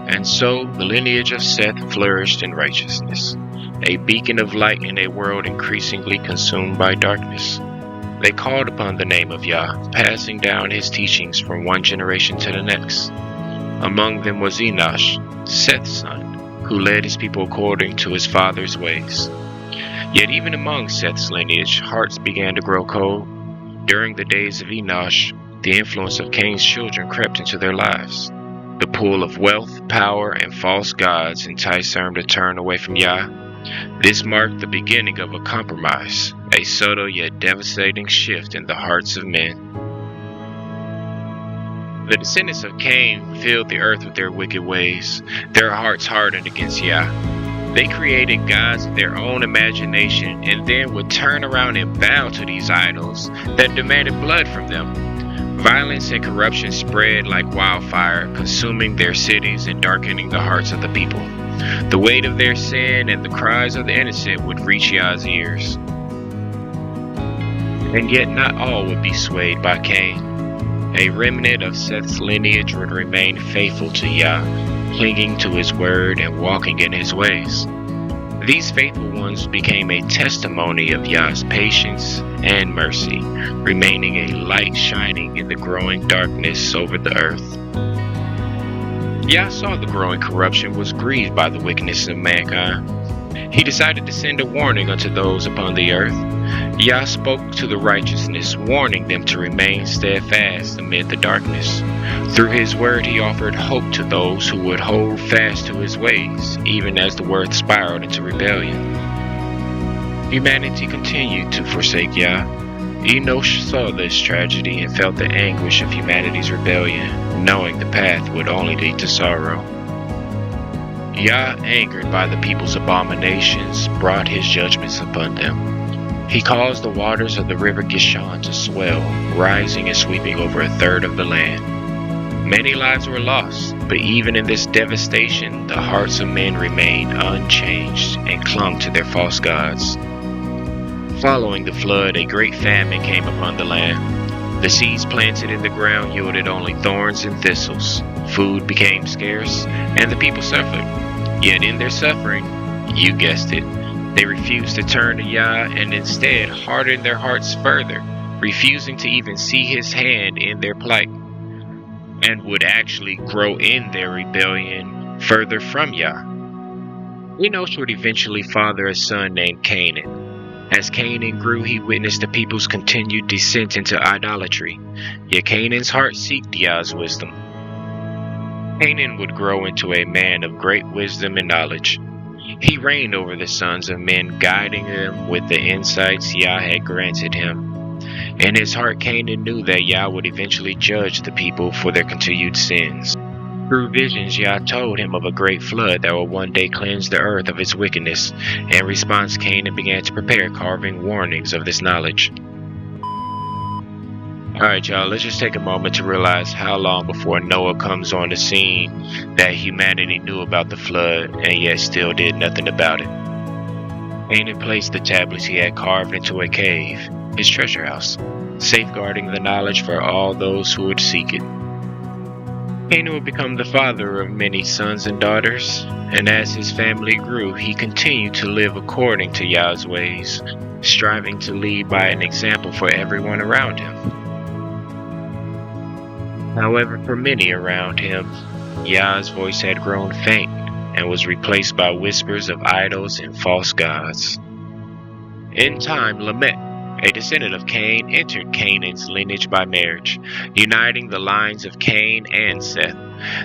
And so the lineage of Seth flourished in righteousness, a beacon of light in a world increasingly consumed by darkness. They called upon the name of Yah, passing down his teachings from one generation to the next. Among them was Enoch, Seth's son, who led his people according to his father's ways. Yet even among Seth's lineage, hearts began to grow cold. During the days of Enoch, the influence of Cain's children crept into their lives. The pull of wealth, power, and false gods enticed them to turn away from Yah. This marked the beginning of a compromise, a subtle yet devastating shift in the hearts of men. The descendants of Cain filled the earth with their wicked ways. Their hearts hardened against Yah. They created gods of their own imagination and then would turn around and bow to these idols that demanded blood from them. Violence and corruption spread like wildfire, consuming their cities and darkening the hearts of the people. The weight of their sin and the cries of the innocent would reach Yah's ears. And yet not all would be swayed by Cain. A remnant of Seth's lineage would remain faithful to Yah, clinging to his word and walking in his ways. These faithful ones became a testimony of Yah's patience and mercy, remaining a light shining in the growing darkness over the earth. Yah saw the growing corruption, was grieved by the wickedness of mankind. He decided to send a warning unto those upon the earth. Yah spoke to the righteousness, warning them to remain steadfast amid the darkness. Through his word he offered hope to those who would hold fast to his ways, even as the earth spiraled into rebellion. Humanity continued to forsake Yah. Enoch saw this tragedy and felt the anguish of humanity's rebellion, knowing the path would only lead to sorrow. Yah, angered by the people's abominations, brought his judgments upon them. He caused the waters of the river Gishon to swell, rising and sweeping over a third of the land. Many lives were lost, but even in this devastation, the hearts of men remained unchanged and clung to their false gods. Following the flood, a great famine came upon the land. The seeds planted in the ground yielded only thorns and thistles. Food became scarce, and the people suffered. Yet in their suffering, you guessed it, they refused to turn to Yah and instead hardened their hearts further, refusing to even see his hand in their plight, and would actually grow in their rebellion further from Yah. Enoch would eventually father a son named Cainan. As Cainan grew, he witnessed the people's continued descent into idolatry, yet Canaan's heart sought Yah's wisdom. Cainan would grow into a man of great wisdom and knowledge. He reigned over the sons of men, guiding them with the insights Yah had granted him. In his heart, Cainan knew that Yah would eventually judge the people for their continued sins. Through visions, Yah told him of a great flood that would one day cleanse the earth of its wickedness. In response, Cainan began to prepare, carving warnings of this knowledge. Alright y'all, let's just take a moment to realize how long before Noah comes on the scene that humanity knew about the flood and yet still did nothing about it. Cainan placed the tablets he had carved into a cave, his treasure house, safeguarding the knowledge for all those who would seek it. Cainan would become the father of many sons and daughters, and as his family grew, he continued to live according to Yah's ways, striving to lead by an example for everyone around him. However, for many around him, Yah's voice had grown faint and was replaced by whispers of idols and false gods. In time, Lamech, a descendant of Cain, entered Canaan's lineage by marriage, uniting the lines of Cain and Seth.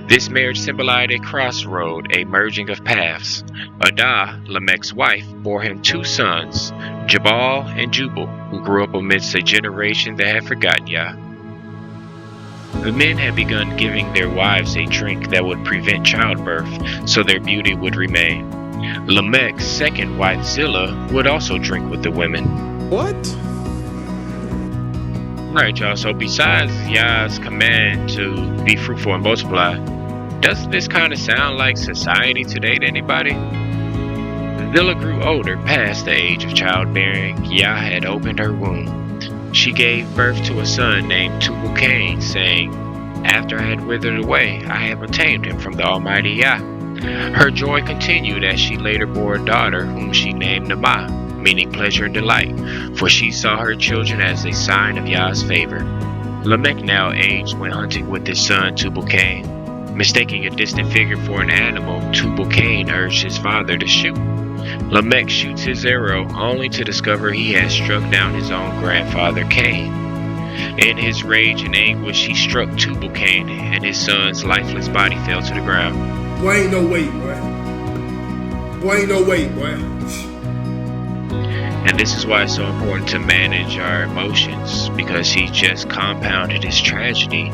This marriage symbolized a crossroad, a merging of paths. Adah, Lamech's wife, bore him two sons, Jabal and Jubal, who grew up amidst a generation that had forgotten Yah. The men had begun giving their wives a drink that would prevent childbirth, so their beauty would remain. Lamech's second wife, Zillah, would also drink with the women. What? Alright y'all, so besides Yah's command to be fruitful and multiply, doesn't this kind of sound like society today to anybody? Zillah grew older, past the age of childbearing. Yah had opened her womb. She gave birth to a son named Tubal-Cain, saying, After I had withered away, I have obtained him from the Almighty Yah. Her joy continued as she later bore a daughter whom she named Nama, meaning pleasure and delight, for she saw her children as a sign of Yah's favor. Lamech now aged went hunting with his son Tubal-Cain. Mistaking a distant figure for an animal, Tubal-Cain urged his father to shoot. Lamech shoots his arrow only to discover he has struck down his own grandfather Cain. In his rage and anguish, he struck Tubal-Cain, and his son's lifeless body fell to the ground. Boy, ain't no way, boy. Boy, ain't no way, boy. And this is why it's so important to manage our emotions, because he just compounded his tragedy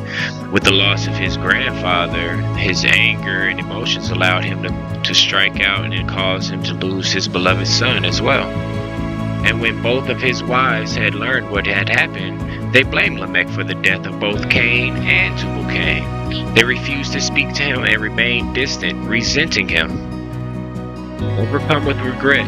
with the loss of his grandfather. His anger and emotions allowed him to strike out, and it caused him to lose his beloved son as well. And when both of his wives had learned what had happened, they blamed Lamech for the death of both Cain and Tubal-Cain. They refused to speak to him and remained distant, resenting him. Overcome with regret,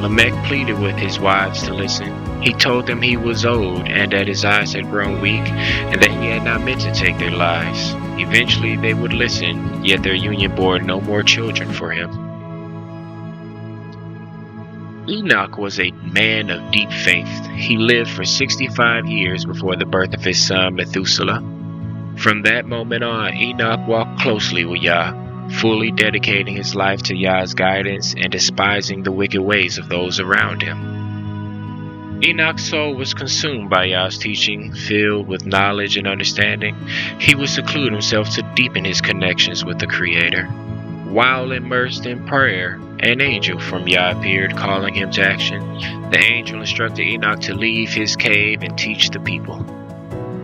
Lamech pleaded with his wives to listen. He told them he was old and that his eyes had grown weak and that he had not meant to take their lives. Eventually they would listen, yet their union bore no more children for him. Enoch was a man of deep faith. He lived for 65 years before the birth of his son Methuselah. From that moment on, Enoch walked closely with Yah, fully dedicating his life to Yah's guidance and despising the wicked ways of those around him. Enoch's soul was consumed by Yah's teaching, filled with knowledge and understanding. He would seclude himself to deepen his connections with the Creator. While immersed in prayer, an angel from Yah appeared, calling him to action. The angel instructed Enoch to leave his cave and teach the people.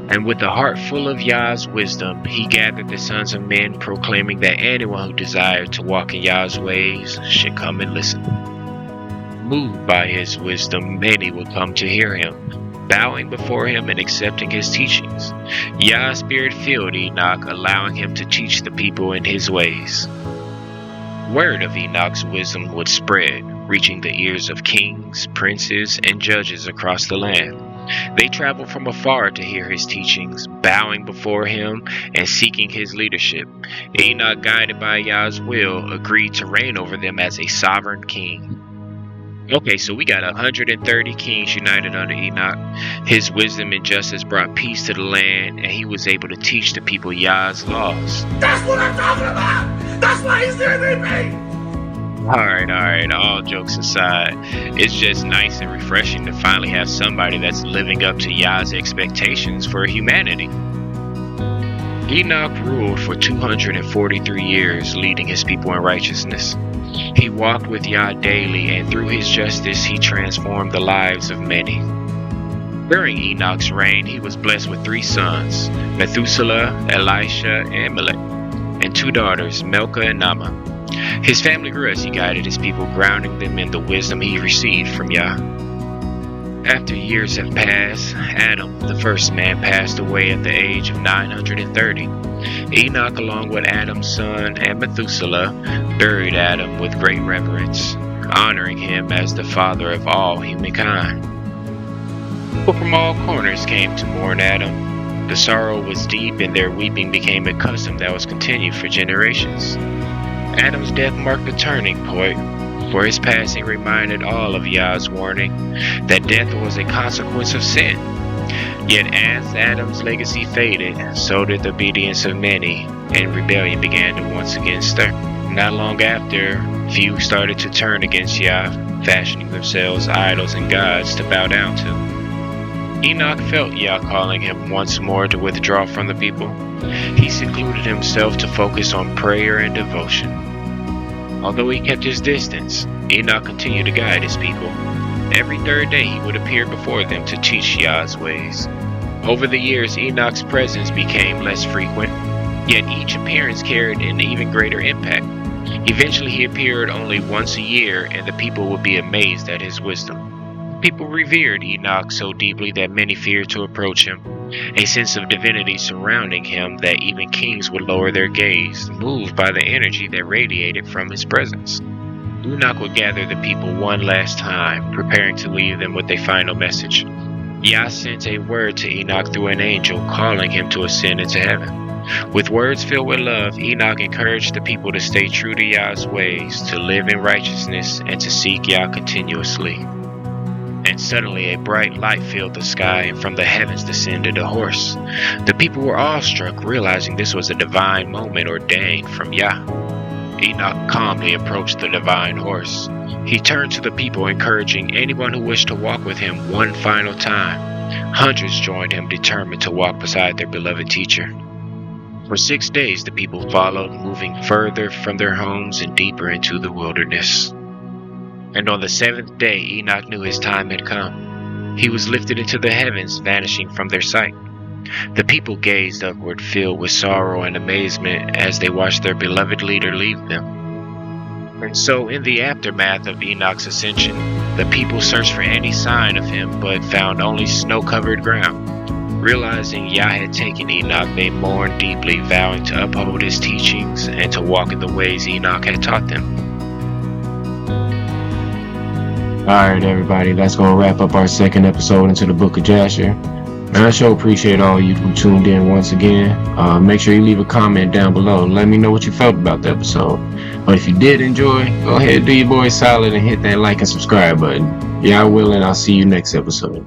And with a heart full of Yah's wisdom, he gathered the sons of men, proclaiming that anyone who desired to walk in Yah's ways should come and listen. Moved by his wisdom, many would come to hear him, bowing before him and accepting his teachings. Yah's spirit filled Enoch, allowing him to teach the people in his ways. Word of Enoch's wisdom would spread, reaching the ears of kings, princes, and judges across the land. They traveled from afar to hear his teachings, bowing before him and seeking his leadership. Enoch, guided by Yah's will, agreed to reign over them as a sovereign king. Okay, so we got 130 kings united under Enoch. His wisdom and justice brought peace to the land, and he was able to teach the people Yah's laws. That's what I'm talking about! That's why he's there, baby! Alright, all jokes aside, it's just nice and refreshing to finally have somebody that's living up to Yah's expectations for humanity. Enoch ruled for 243 years, leading his people in righteousness. He walked with Yah daily, and through his justice he transformed the lives of many. During Enoch's reign, he was blessed with 3 sons, Methuselah, Elisha, and Melech, and 2 daughters, Milcah and Nama. His family grew as he guided his people, grounding them in the wisdom he received from Yah. After years have passed, Adam, the first man, passed away at the age of 930. Enoch, along with Adam's son and Methuselah, buried Adam with great reverence, honoring him as the father of all humankind. People from all corners came to mourn Adam. The sorrow was deep, and their weeping became a custom that was continued for generations. Adam's death marked a turning point, for his passing reminded all of Yah's warning that death was a consequence of sin. Yet as Adam's legacy faded, so did the obedience of many, and rebellion began to once again stir. Not long after, few started to turn against Yah, fashioning themselves idols and gods to bow down to. Enoch felt Yah calling him once more to withdraw from the people. He secluded himself to focus on prayer and devotion. Although he kept his distance, Enoch continued to guide his people. Every 3rd day he would appear before them to teach Yah's ways. Over the years, Enoch's presence became less frequent, yet each appearance carried an even greater impact. Eventually he appeared only once a year, and the people would be amazed at his wisdom. People revered Enoch so deeply that many feared to approach him, a sense of divinity surrounding him that even kings would lower their gaze, moved by the energy that radiated from his presence. Enoch would gather the people one last time, preparing to leave them with a final message. Yah sent a word to Enoch through an angel, calling him to ascend into heaven. With words filled with love, Enoch encouraged the people to stay true to Yah's ways, to live in righteousness, and to seek Yah continuously. And suddenly a bright light filled the sky, and from the heavens descended a horse. The people were awestruck, realizing this was a divine moment ordained from Yah. Enoch calmly approached the divine horse. He turned to the people, encouraging anyone who wished to walk with him one final time. Hundreds joined him, determined to walk beside their beloved teacher. For 6 days the people followed, moving further from their homes and deeper into the wilderness. And on the 7th day Enoch knew his time had come. He was lifted into the heavens, vanishing from their sight. The people gazed upward, filled with sorrow and amazement as they watched their beloved leader leave them. And so in the aftermath of Enoch's ascension, the people searched for any sign of him but found only snow-covered ground. Realizing Yah had taken Enoch, they mourned deeply, vowing to uphold his teachings and to walk in the ways Enoch had taught them. Alright everybody, that's going to wrap up our second episode into the Book of Jasher. And I sure appreciate all you who tuned in once again. Make sure you leave a comment down below and let me know what you felt about the episode. But if you did enjoy, go ahead, do your boy solid and hit that like and subscribe button. Y'all willing, I'll see you next episode.